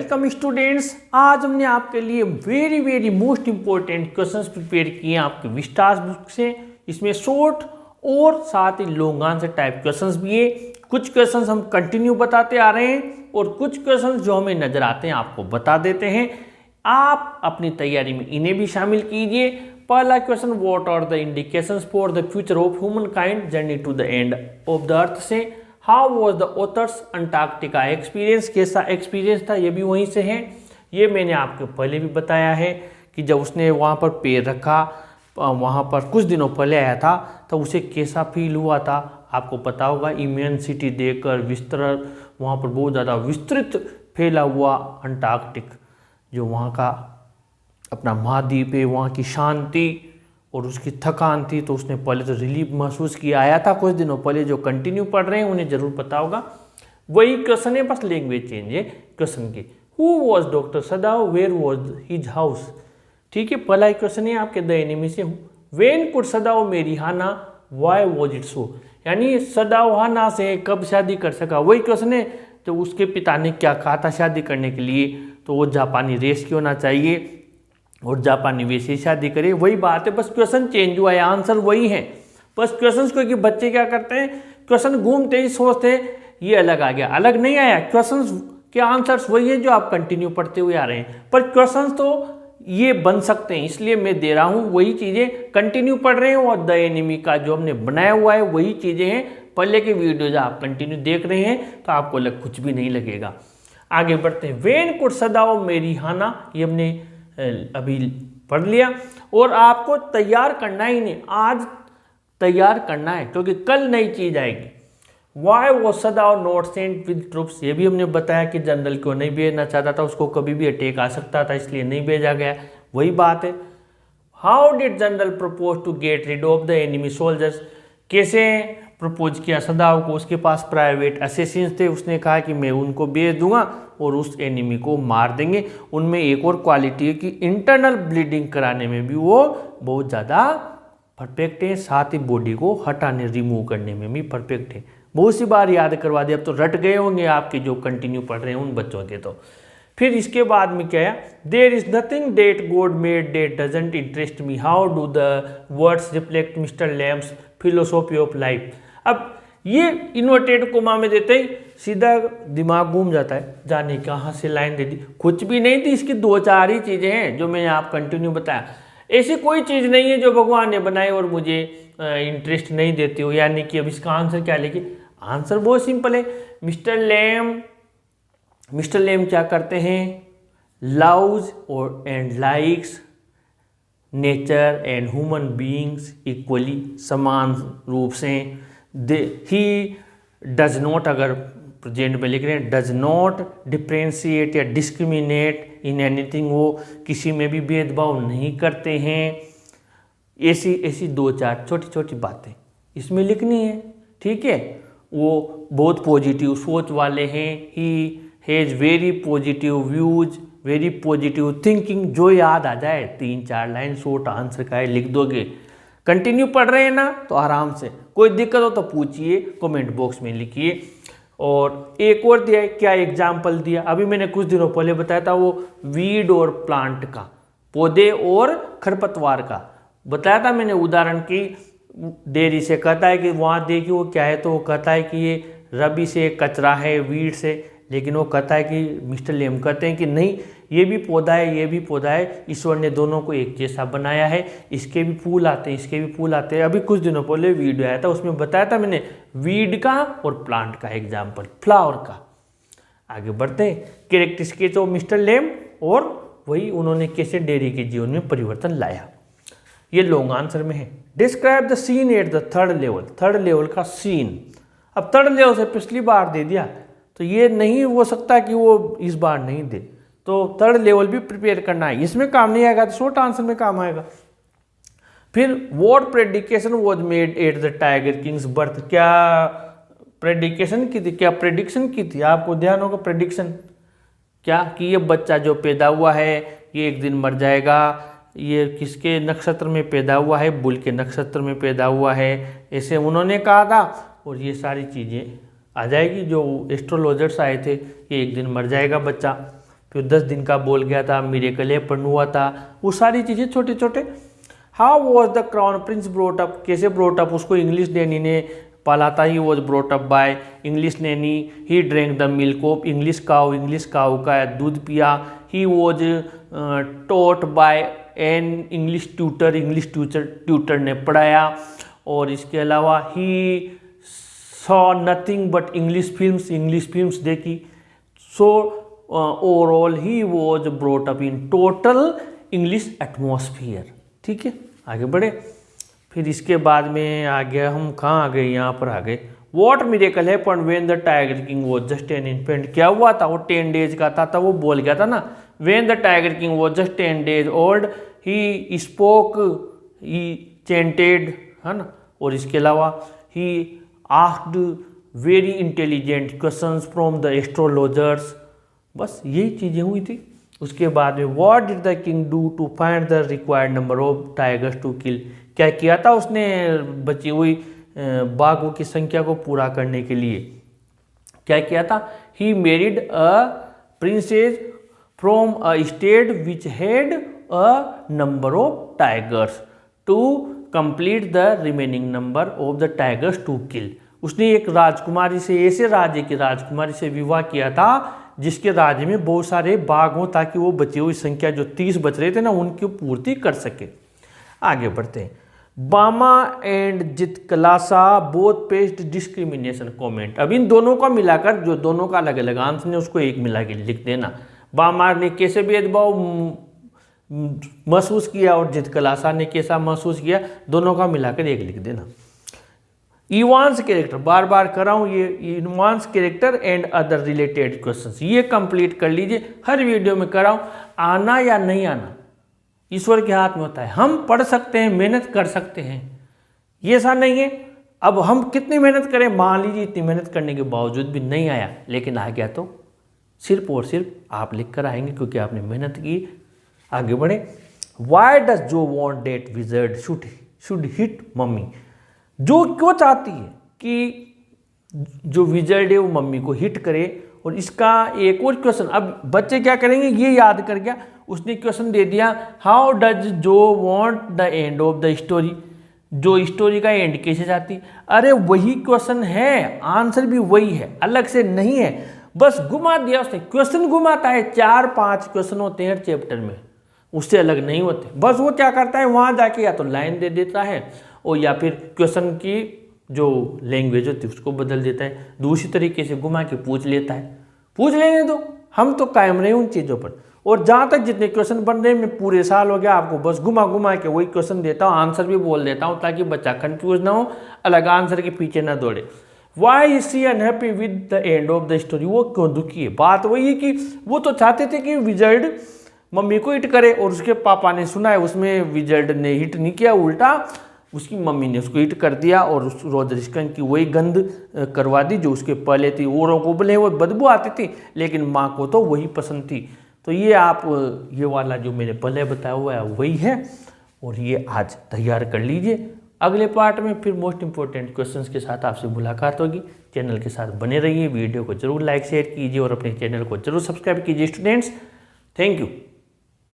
Welcome students, आज हमने आपके लिए very most important questions prepare किए हैं आपके विस्टास बुक से। इसमें शॉर्ट और साथ ही लॉन्ग आंसर टाइप क्वेश्चंस भी है। कुछ क्वेश्चंस हम कंटिन्यू बताते आ रहे हैं और कुछ क्वेश्चंस जो हमें नजर आते हैं आपको बता देते हैं। आप अपनी तैयारी में इन्हें भी शामिल कीजिए। पहला question, what are the indications for the future of humankind journey to the end of the earth से how was the author's Antarctica experience, कैसा एक्सपीरियंस था, ये भी वहीं से है। ये मैंने आपको पहले भी बताया है कि जब उसने वहाँ पर पैर रखा, वहाँ पर कुछ दिनों पहले आया था, तो उसे कैसा फील हुआ था आपको पता होगा। इमेंसिटी देखकर विस्तृत, वहाँ पर बहुत ज़्यादा विस्तृत फैला हुआ अंटार्कटिक जो वहाँ का अपना महाद्वीप है, वहाँ की शांति और उसकी थकान थी, तो उसने पहले तो रिलीफ महसूस किया। आया था कुछ दिनों पहले, जो कंटिन्यू पढ़ रहे हैं उन्हें जरूर पता होगा। वही क्वेश्चन है, बस लैंग्वेज चेंज है क्वेश्चन की। Who was doctor Sadao, where was his house. ठीक है, पहला क्वेश्चन है आपके द एनिमी से, when could Sadao marry Hana, why was it so. यानी सदाव हाना से कब शादी कर सका, वही क्वेश्चन है। तो उसके पिता ने क्या कहा था शादी करने के लिए, तो वो जापानी रेस की होना चाहिए और जापानी वैसे ही शादी करे, वही बात है। बस क्वेश्चन चेंज हुआ है, आंसर वही है। बस क्वेश्चन को कि बच्चे क्या करते हैं, क्वेश्चन घूमते ही सोचते ये अलग आ गया, अलग नहीं आया। क्वेश्चन के आंसर्स वही है जो आप कंटिन्यू पढ़ते हुए आ रहे हैं, पर क्वेश्चन तो ये बन सकते हैं, इसलिए मैं दे रहा हूँ। वही चीज़ें कंटिन्यू पढ़ रहे हैं और द एनिमी का जो हमने बनाया हुआ है वही चीज़ें हैं। पहले के वीडियोज आप कंटिन्यू देख रहे हैं तो आपको कुछ भी नहीं लगेगा। आगे बढ़ते हैं। वेन कुड सदाव मेरी हाना, ये हमने अभी पढ़ लिया और आपको तैयार करना ही नहीं, आज तैयार करना है क्योंकि कल नई चीज आएगी। वाई वो सदाव नॉट सेंट विद ट्रूप्स, ये भी हमने बताया कि जनरल क्यों नहीं भेजना चाहता था, उसको कभी भी अटैक आ सकता था इसलिए नहीं भेजा गया, वही बात है। How did general propose to get rid of the enemy soldiers, कैसे प्रपोज किया सदाव को, उसके पास प्राइवेट असेसिन्स थे, उसने कहा कि मैं उनको भेज दूंगा और उस एनिमी को मार देंगे। उनमें एक और क्वालिटी है कि इंटरनल ब्लीडिंग कराने में भी वो बहुत ज़्यादा परफेक्ट है, साथ ही बॉडी को हटाने रिमूव करने में भी परफेक्ट है। बहुत सी बार याद करवा दिया, अब तो रट गए होंगे आपके जो कंटिन्यू पढ़ रहे हैं उन बच्चों के। तो फिर इसके बाद में क्या है, there is nothing that god made that doesn't interest me, how do the words reflect mister Lamb's philosophy of life. अब ये इन्वर्टेड कोमा में देते ही सीधा दिमाग घूम जाता है, जाने कहाँ से लाइन दे दी, कुछ भी नहीं थी। इसकी दो चार ही चीज़ें हैं जो मैंने आप कंटिन्यू बताया। ऐसी कोई चीज़ नहीं है जो भगवान ने बनाई और मुझे इंटरेस्ट नहीं देती हो। यानी कि अब इसका आंसर क्या लेके, आंसर बहुत सिंपल है। मिस्टर लेम क्या करते हैं, लव्स और and likes nature and human beings equally, समान रूप से। ही डज नॉट, अगर प्रेजेंट में लिख रहे हैं, डज नॉट डिफ्रेंशिएट या डिस्क्रिमिनेट इन एनीथिंग, वो किसी में भी भेदभाव नहीं करते हैं। ऐसी दो चार छोटी छोटी बातें इसमें लिखनी है, ठीक है। वो बहुत पॉजिटिव सोच वाले हैं, he has very positive views, very positive thinking, जो याद आ जाए 3-4 लाइन शॉर्ट आंसर का है, लिख दोगे। कंटिन्यू पढ़ रहे हैं ना तो आराम से, कोई दिक्कत हो तो पूछिए, कमेंट बॉक्स में लिखिए। और एक और दिया है, क्या एग्जाम्पल दिया, अभी मैंने कुछ दिनों पहले बताया था, वो वीड और प्लांट का, पौधे और खरपतवार का बताया था मैंने उदाहरण की। डेयरी से कहता है कि वहाँ देखिए वो क्या है, तो वो कहता है कि ये रबी से कचरा है, वीड से, लेकिन वो कहता है कि मिस्टर लेम कहते हैं कि नहीं, ये भी पौधा है, ये भी पौधा है, ईश्वर ने दोनों को एक जैसा बनाया है, इसके भी फूल आते हैं, इसके भी फूल आते हैं। अभी कुछ दिनों पहले वीडियो आया था, उसमें बताया था मैंने वीड का और प्लांट का एग्जाम्पल, फ्लावर का। आगे बढ़ते हैं, कैरेक्टरिस्टिक्स ऑफ मिस्टर लेम, और वही उन्होंने कैसे डेयरी के जीवन में परिवर्तन लाया। ये लॉन्ग आंसर में है। Describe the scene at the third level, third level का सीन। अब थर्ड लेवल से पिछली बार दे दिया तो ये नहीं हो सकता कि वो इस बार नहीं दे, तो थर्ड लेवल भी प्रिपेयर करना है। इसमें काम नहीं आएगा तो शॉर्ट आंसर में काम आएगा। फिर what prediction was made at the tiger king's birth, क्या प्रेडिकेशन की थी, क्या प्रेडिक्शन की थी, आपको ध्यान होगा प्रेडिक्शन क्या, कि ये बच्चा जो पैदा हुआ है ये एक दिन मर जाएगा, ये किसके नक्षत्र में पैदा हुआ है, बुल के नक्षत्र में पैदा हुआ है, ऐसे उन्होंने कहा था। और ये सारी चीज़ें आ जाएगी जो एस्ट्रोलॉजर्स आए थे, ये एक दिन मर जाएगा बच्चा। फिर 10 दिन का बोल गया था, मिरेकल हैपन हुआ था, वो सारी चीज़ें छोटे छोटे। How was the crown prince brought up, कैसे ब्रोट अप, उसको इंग्लिश नैनी ने पाला था। He was brought up by English nanny. He drank the milk of English cow का दूध पिया। He was taught by an English tutor ने पढ़ाया। और इसके अलावा he saw nothing but English films देखी। So overall he was brought up in total English atmosphere. ठीक है, आगे बढ़े। फिर इसके बाद में आ गया, हम कहाँ आ गए, यहाँ पर आ गए। What miracle happened when the tiger king was just an infant, क्या हुआ था, वो 10 डेज का था, तब वो बोल गया था ना। When the tiger king was just 10 days old he spoke, he chanted, है ना। और इसके अलावा he asked very intelligent questions from the astrologers. बस यही चीज़ें हुई थी। उसके बाद में what did the king do to find the required number of tigers to kill, क्या किया था उसने बची हुई बाघों की संख्या को पूरा करने के लिए, क्या किया था। He married a princess from a state which had a number of tigers to complete the remaining number of the tigers to kill. उसने एक राजकुमारी से, ऐसे राज्य की राजकुमारी से विवाह किया था जिसके राज्य में बहुत सारे बाघ हों, ताकि वो बची हुई संख्या जो 30 बच रहे थे ना, उनकी पूर्ति कर सके। आगे बढ़ते हैं। बामा एंड जितकलासा बोथ पेस्ट डिस्क्रिमिनेशन कमेंट। अब इन दोनों का मिलाकर, जो दोनों का अलग अलग आंसर ने उसको एक मिला के लिख देना। बामा ने कैसे भेदभाव महसूस किया और जितकलासा ने कैसा महसूस किया, दोनों का मिलाकर एक लिख देना। इवांस कैरेक्टर, बार बार कर रहा हूँ ये, Evans character and other related questions, ये कंप्लीट कर लीजिए। हर वीडियो में कर रहा हूँ। आना या नहीं आना ईश्वर के हाथ में होता है। हम पढ़ सकते हैं, मेहनत कर सकते हैं, ये ऐसा नहीं है। अब हम कितनी मेहनत करें, मान लीजिए इतनी मेहनत करने के बावजूद भी नहीं आया, लेकिन आ गया तो सिर्फ और सिर्फ आप लिख कर आएंगे क्योंकि आपने मेहनत की। आगे बढ़े। Why does Jo want that wizard should hit mummy, Jo क्यों चाहती है कि जो विजर्ड है वो मम्मी को हिट करे। और इसका एक और क्वेश्चन, अब बच्चे क्या करेंगे, ये याद कर गया, उसने क्वेश्चन दे दिया how does Jo want the end of the story, जो स्टोरी का एंड कैसे चाहती। अरे वही क्वेश्चन है, आंसर भी वही है, अलग से नहीं है, बस घुमा दिया उसने। क्वेश्चन घुमाता है, 4-5 क्वेश्चन होते हैं चैप्टर में, उससे अलग नहीं होते। बस वो क्या करता है, वहाँ जाके या तो लाइन दे देता है और या फिर क्वेश्चन की जो लैंग्वेज होती है उसको बदल देता है, दूसरी तरीके से घुमा के पूछ लेता है। पूछ लेने दो, हम तो कायम रहे उन चीज़ों पर। और जहाँ तक जितने क्वेश्चन बन रहे हैं, मैं पूरे साल हो गया आपको बस घुमा घुमा के वही क्वेश्चन देता हूँ, आंसर भी बोल देता हूँ, ताकि बच्चा कंफ्यूज ना हो, अलग आंसर के पीछे ना दौड़े। Why is she unhappy with the end of the story, वो क्यों दुखी है। बात वही है कि वो तो चाहते थे कि विजर्ड मम्मी को हिट करे, और उसके पापा ने सुना है उसमें विजर्ड ने हिट नहीं किया, उल्टा उसकी मम्मी ने उसको हिट कर दिया और उस रोजर स्कंक की वही गंध करवा दी जो उसके पहले थी। औरों को भले वो बदबू आती थी, लेकिन माँ को तो वही पसंद थी। तो ये आप ये वाला जो मैंने पहले बताया हुआ है वही है, और ये आज तैयार कर लीजिए। अगले पार्ट में फिर मोस्ट इंपॉर्टेंट क्वेश्चंस के साथ आपसे मुलाकात होगी। चैनल के साथ बने रहिए, वीडियो को जरूर लाइक शेयर कीजिए और अपने चैनल को जरूर सब्सक्राइब कीजिए स्टूडेंट्स। Thank you.